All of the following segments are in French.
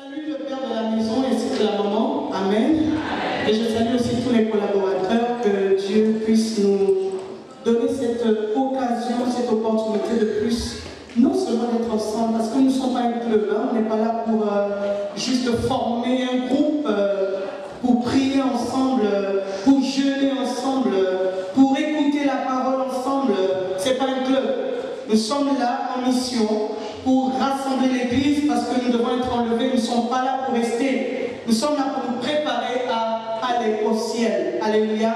salue le père de la maison ainsi que la maman. Amen. Et je salue aussi tous les collaborateurs. Que Dieu puisse nous donner cette occasion, cette opportunité de plus, non seulement d'être ensemble, parce que nous ne sommes pas un club, hein, on n'est pas là pour juste former un groupe, pour prier ensemble, pour jeûner ensemble, pour écouter la parole ensemble. Ce n'est pas un club. Nous sommes là en mission pour rassembler l'église parce que nous devons être enlevés. Nous ne sommes pas là pour rester. Nous sommes là pour nous préparer à aller au ciel. Alléluia.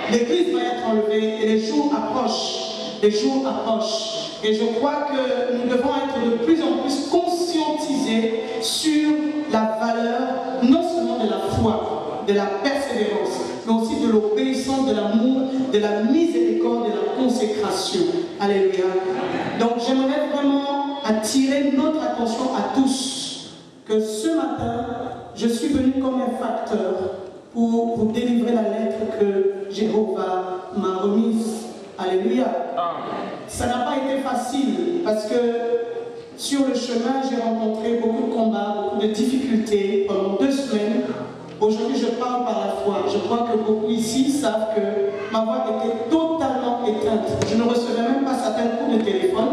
L'église va être enlevée et les jours approchent. Les jours approchent. Et je crois que nous devons être de plus en plus conscientisés sur la valeur, non seulement de la foi, de la persévérance, mais aussi de l'obéissance, de l'amour, de la miséricorde, de la consécration. Alléluia. Donc j'aimerais vraiment attirer notre attention à tous, que ce matin, je suis venu comme un facteur pour vous délivrer la lettre que Jéhovah m'a remise. Alléluia. Ça n'a pas été facile parce que sur le chemin, j'ai rencontré beaucoup de combats, beaucoup de difficultés pendant 2 semaines. Aujourd'hui, je parle par la foi. Je crois que beaucoup ici savent que ma voix était totalement éteinte. Je ne recevais même pas certains coups de téléphone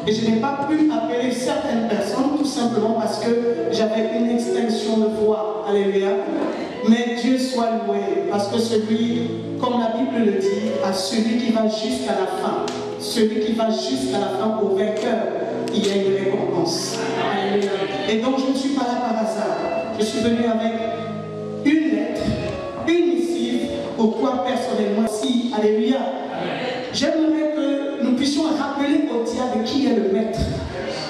et je n'ai pas pu appeler certaines personnes tout simplement parce que j'avais une extinction de voix. Alléluia. Mais Dieu soit loué parce que celui, comme la Bible le dit, à celui qui va jusqu'à la fin, celui qui va jusqu'à la fin au vainqueur, il y a une récompense. Alléluia. Et donc je ne suis pas là par hasard. Je suis venu avec une lettre, une missive pour toi personnellement. Si, alléluia. J'aimerais que nous puissions rappeler au diable qui est le maître.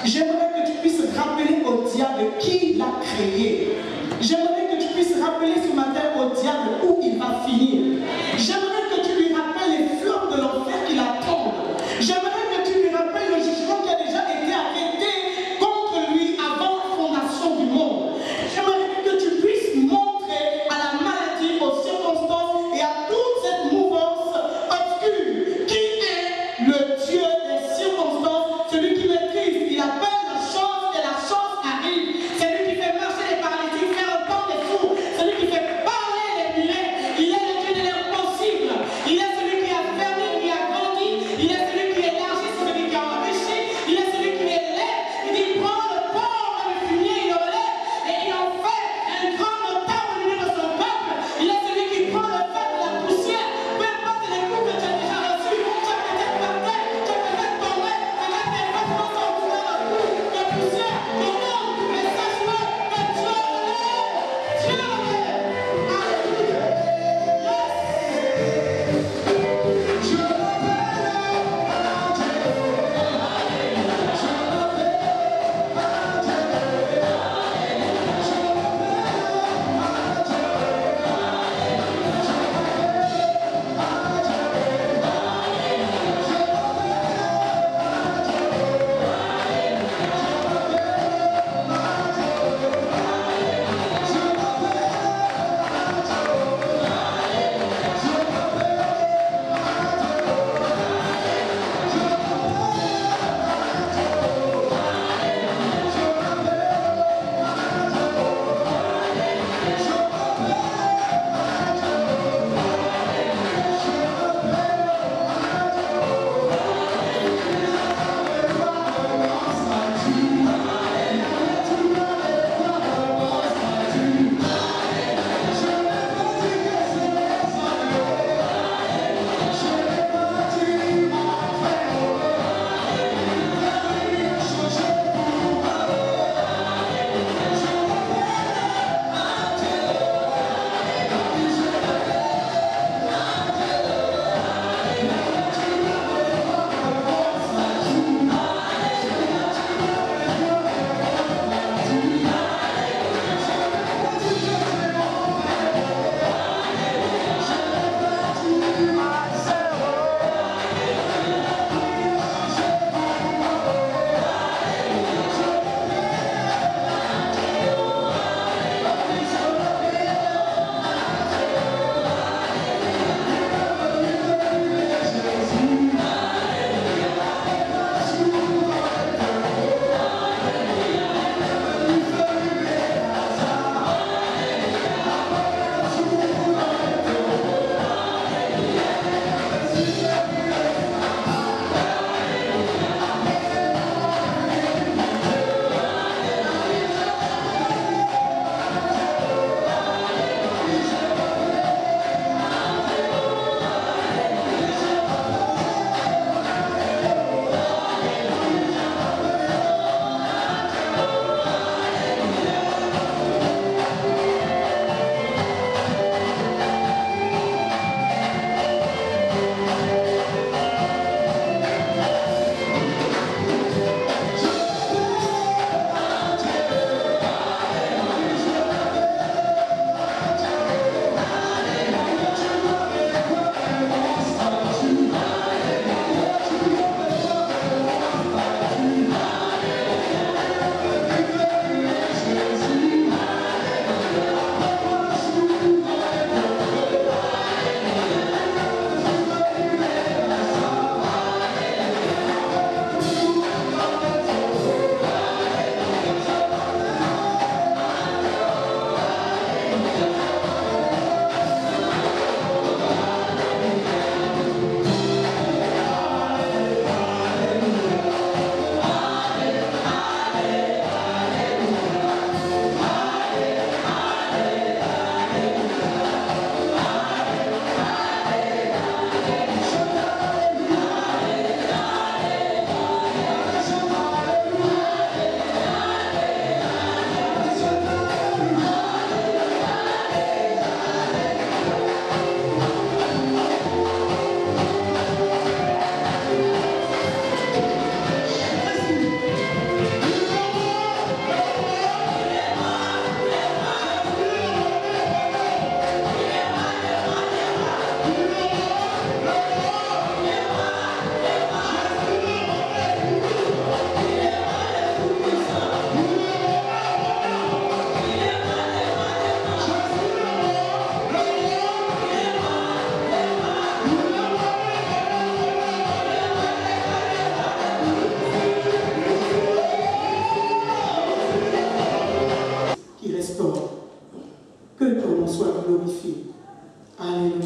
J'aimerais que tu puisses rappeler au diable qui l'a créé. J'aimerais que tu puisses rappeler ce matin au diable où il va finir. J'aimerais que tu lui rappelles les flammes de l'enfer qui l'attendent. J'aimerais que tu lui rappelles le jugement qui a déjà été arrêté contre lui avant la fondation du monde. J'aimerais que tu puisses montrer à la maladie, aux circonstances et à toute cette mouvance obscure qui est le Dieu des circonstances, celui qui maîtrise. Il appelle la chose et la chose arrive. C'est lui qui fait marcher les paralytiques, faire entendre les fous. C'est lui qui fait parler les mulets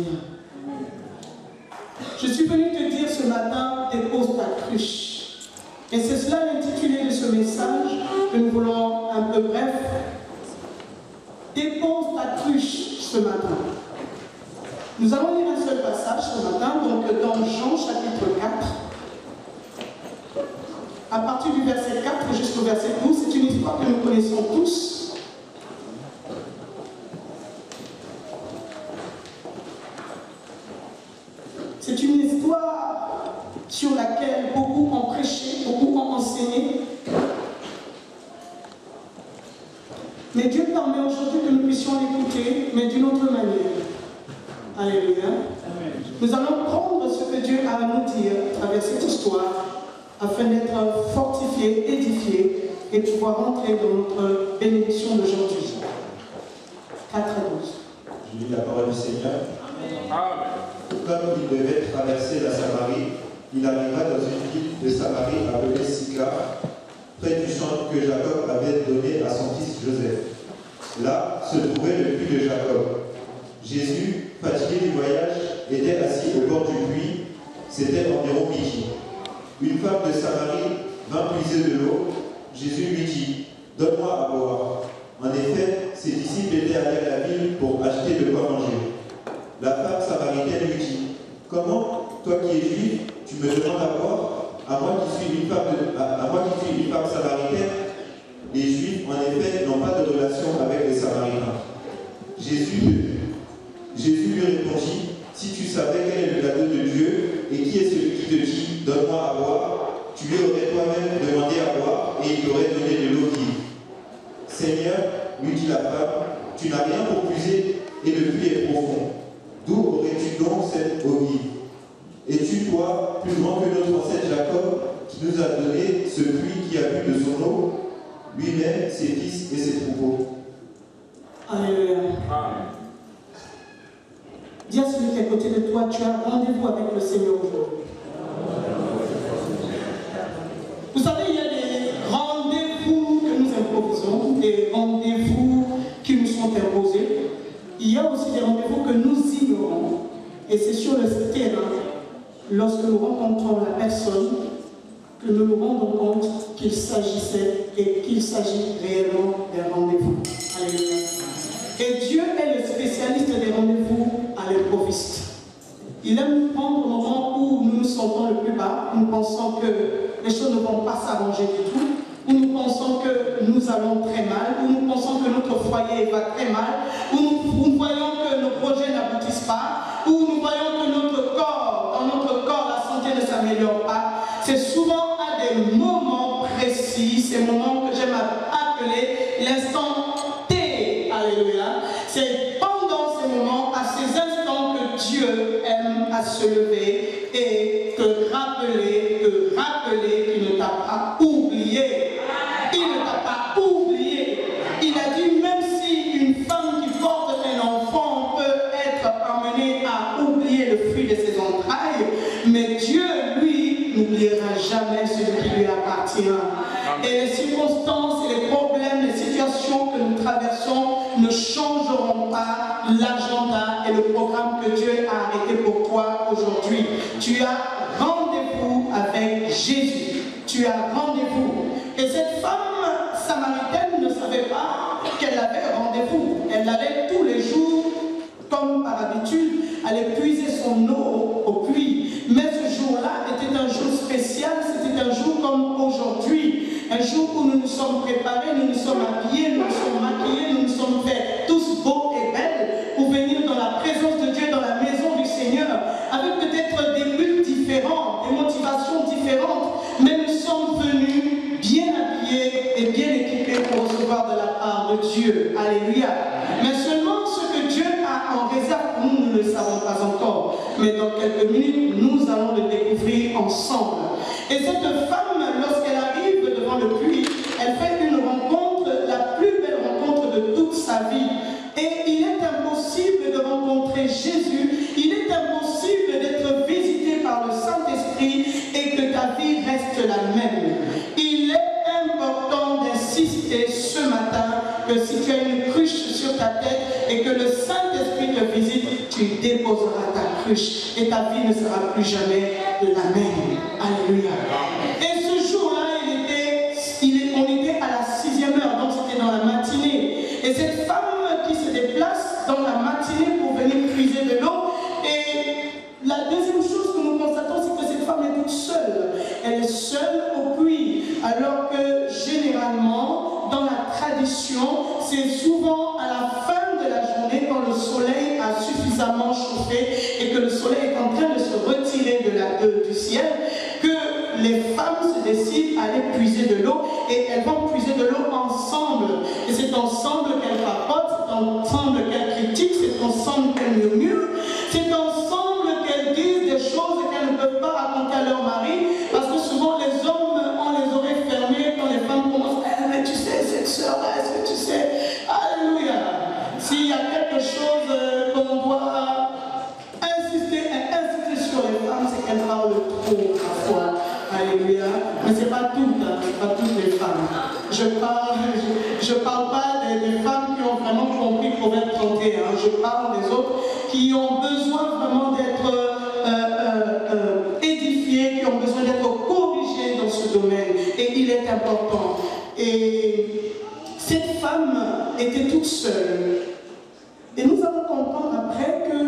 Alléluia. Je suis venu te dire ce matin, dépose ta cruche. Et c'est cela l'intitulé de ce message que nous voulons un peu bref. Dépose ta cruche ce matin. Nous allons lire un seul passage ce matin, donc dans Jean chapitre 4. À partir du verset 4 jusqu'au verset 12, c'est une histoire que nous connaissons tous. C'est une histoire sur laquelle beaucoup ont prêché, beaucoup ont enseigné. Mais Dieu permet aujourd'hui que nous puissions l'écouter, mais d'une autre manière. Alléluia. Nous allons prendre ce que Dieu a à nous dire à travers cette histoire, afin d'être fortifiés, édifiés et pouvoir entrer dans notre bénédiction d'aujourd'hui. 4 à 12. Je lis la parole du Seigneur. Amen. Comme il devait traverser la Samarie, il arriva dans une ville de Samarie appelée Sychar, près du champ que Jacob avait donné à son fils Joseph. Là se trouvait le puits de Jacob. Jésus, fatigué du voyage, était assis au bord du puits. C'était environ midi. Une femme de Samarie vint puiser de l'eau. Jésus lui dit, « Donne-moi à boire. » En effet, ses disciples étaient allés à la ville pour acheter de quoi manger. La femme samaritaine lui dit, « Comment, toi qui es juif, tu me demandes à boire, à moi qui suis une femme samaritaine? Les Juifs, en effet, n'ont pas de relation avec les Samaritains. » Jésus lui répondit, « Si tu savais quel est le cadeau de Dieu et qui est celui qui te dit, donne-moi à boire, tu lui aurais toi-même demandé à boire et il t'aurait donné de l'eau vive. » « Seigneur, lui dit la femme, tu n'as rien pour puiser et le puits est profond. D'où aurais-tu donc cette eau vive? Es-tu toi plus grand que notre ancêtre Jacob qui nous a donné ce puits qui a bu de son eau, lui-même, ses fils et ses troupeaux? » Alléluia. Dis à celui qui est à côté de toi, tu as rendez-vous avec le Seigneur aujourd'hui. Vous savez, il y a des rendez-vous que nous improvisons, des rendez-vous qui nous sont imposés. Il y a aussi des rendez-vous que nous ignorons. Et c'est sur le terrain, lorsque nous rencontrons la personne, que nous nous rendons compte qu'il s'agissait et qu'il s'agit réellement d'un rendez-vous. Alléluia. Et Dieu est le spécialiste des rendez-vous à l'improviste. Il aime prendre le moment où nous nous sentons le plus bas, où nous pensons que les choses ne vont pas s'arranger du tout, où nous pensons que nous allons très mal, où nous pensons que notre foyer va très mal, où nous voyons que nos projets n'aboutissent pas, où nous voyons que dans notre corps, la santé ne s'améliore pas. C'est souvent à des moments précis, ces moments que j'aime appeler l'instant T. Alléluia. C'est pendant ces moments, à ces instants, que Dieu aime à se lever et te rappeler qu'il ne t'a pas oublié. Il ne t'a pas oublié. Il a dit, même si une femme qui porte un enfant peut être amenée à oublier le fruit de ses entrailles, mais Dieu, lui, n'oubliera jamais celui qui lui appartient. Et les circonstances, et les problèmes, les situations que nous traversons ne changeront pas l'agenda et le programme que Dieu a arrêté pour toi aujourd'hui. Tu as rendez-vous avec Jésus. Tu as rendez-vous. Et cette femme samaritaine ne savait pas qu'elle avait rendez-vous. Elle allait tous les jours, comme par habitude, aller puiser son eau au puits. Mais ce jour-là était un jour spécial, c'était un jour comme aujourd'hui. Un jour où nous nous sommes préparés, nous nous sommes habillés, nous nous sommes maquillés, nous nous sommes faits tous beaux et belles pour venir dans la présence de Dieu, dans la maison du Seigneur, avec peut-être des buts différents, des motivations différentes, mais nous sommes venus bien habillés et bien équipés pour recevoir de la part de Dieu. Alléluia. Mais seulement ce que Dieu a en réserve pour nous, nous ne le savons pas encore. Mais dans quelques minutes, nous allons le découvrir ensemble. Et cette femme, lorsqu'elle arrive devant le puits, elle fait une rencontre, la plus belle rencontre de toute sa vie. Et il est impossible de rencontrer Jésus, il est impossible d'être visité par le Saint-Esprit et que ta vie reste la même. Il est important d'insister ce matin que si tu as une cruche sur ta tête et que le Saint-Esprit te visite, tu déposeras ta cruche et ta vie ne sera plus jamais la même. Alléluia. Et ce jour-là, on était à la 6e heure, donc c'était dans la matinée. Et cette femme qui se déplace dans la matinée pour venir puiser de l'eau. Et la deuxième chose que nous constatons, c'est que cette femme est toute seule. Elle est seule au puits. Alors que généralement, dans la tradition, c'est souvent à la fin de la journée, quand le soleil a suffisamment chauffé et que le soleil est en train de se retirer du ciel, que les femmes se décident à aller puiser de l'eau et elles vont puiser de l'eau ensemble. Et c'est ensemble qu'elles papotent, c'est ensemble qu'elles critiquent, c'est ensemble qu'elles murmurent, c'est ensemble qu'elles disent des choses qu'elles ne peuvent pas raconter à leur mari, parce que souvent les hommes ont les oreilles fermées quand les femmes commencent « mais tu sais, cette soeur-là, est-ce que tu sais ?» Alléluia. S'il y a quelque chose qu'on doit insister sur les femmes, c'est qu'elles parlent trop parfois. Alléluia. Mais ce n'est pas toutes, c'est pas toutes les femmes. Je parle pas des femmes qui ont vraiment compris Proverbe 31. Je parle des autres qui ont besoin vraiment d'être édifiées, qui ont besoin d'être corrigées dans ce domaine. Et il est important. Et cette femme était toute seule. Et nous allons comprendre après que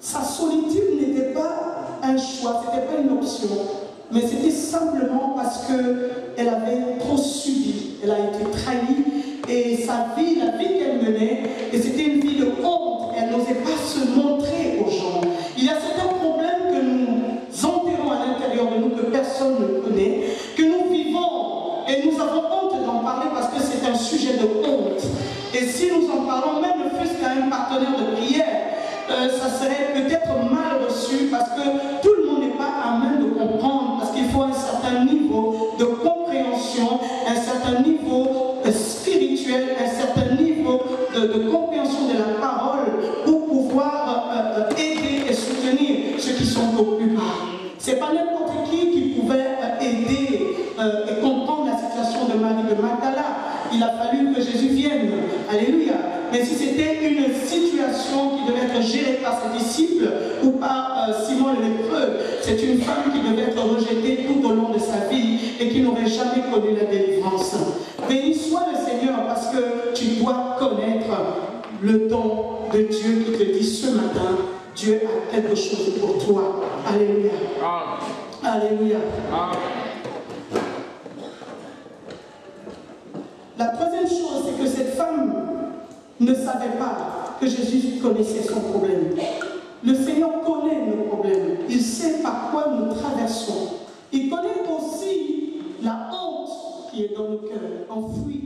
sa solitude n'était pas un choix, ce n'était pas une option. Mais c'était simplement parce qu'elle avait trop subi, elle a été trahie et sa vie, la vie qu'elle menait, et c'était une vie de honte, elle n'osait pas se montrer aux gens. Il y a certains problèmes que nous enterrons à l'intérieur de nous, que personne ne connaît, que nous vivons et nous avons honte d'en parler parce que c'est un sujet de honte. Et si nous en parlons, même ne fût-ce qu'à un partenaire de prière, ça serait peut-être mal reçu parce que tout le monde n'est pas à même de comprendre, parce qu'il faut un certain niveau de compréhension, un certain niveau spirituel, un certain niveau de compréhension de la parole pour pouvoir aider et soutenir ceux qui sont au plus bas. Ce n'est pas n'importe qui pouvait aider et comprendre la situation de Marie de Magdala. Il a fallu que Jésus vienne. Alléluia. Mais si c'était une situation qui devait être gérée par ses disciples ou par Simon le lépreux, c'est une femme qui devait être rejetée tout au long de sa vie et qui n'aurait jamais connu la délivrance. Béni soit le Seigneur parce que tu dois connaître le don de Dieu qui te dit ce matin, Dieu a quelque chose pour toi. Alléluia. Alléluia. La troisième chose, c'est que cette femme ne savait pas que Jésus connaissait son problème. Le Seigneur connaît nos problèmes. Il sait par quoi nous traversons. Il connaît aussi la honte qui est dans nos cœurs, enfouie